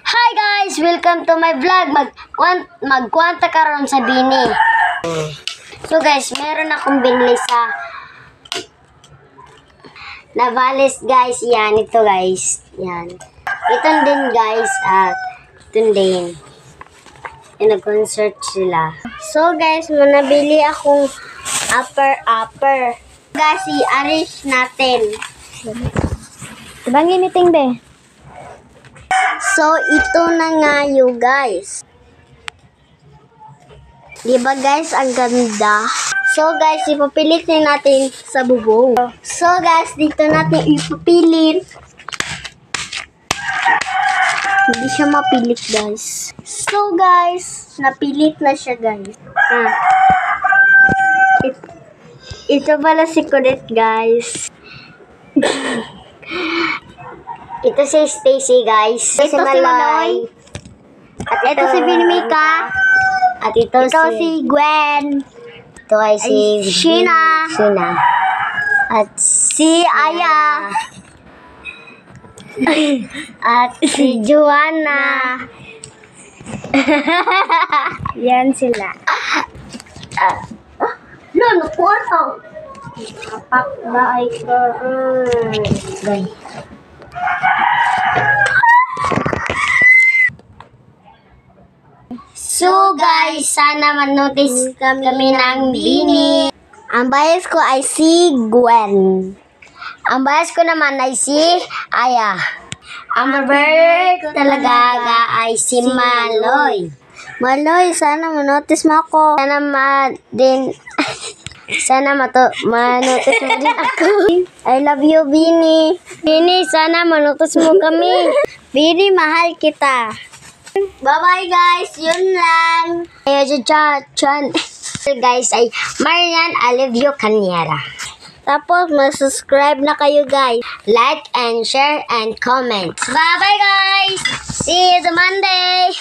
Hi guys! Welcome to my vlog. Magkwanta karon sa Bini. So guys, meron akong binili sa Navales guys. Yan, ito guys. Yan. Ito din guys. At ito din. Nag-concert sila. So guys, manabili akong upper. Guys, i-arrange natin. Ibang giniting be. So, ito na nga you guys. Diba guys, ang ganda? So guys, ipapilit na natin sa bubong. So guys, dito natin ipapilit. Hindi siya mapilit guys. So guys, napilit na siya guys. Ito pala si Colette guys. Ito si Stacy guys. Ito si Maloy. At ito si Binimika. At ito si Gwen. Ito ay si Sheena. At si Aya. At si Joanna. Yan sila. No, kwarto. Kapak na ay ka. So guys, sana man-notice kami ng Bini. Ang bias ko ay si Gwen. Ang bias ko naman ay si Aya. Ang bird talaga ay si Maloy. Maloy, sana ma-notice mo ako. Sana ma-notice mo din ako. I love you, Bini. Bini, sana ma-notice mo kami. Bini, mahal kita. Bye-bye, guys. Yun lang. Guys, ay Marian, I love you, Kanyera. Tapos, mag-subscribe na kayo, guys. Like and share and comment. Bye-bye, guys. See you the Monday.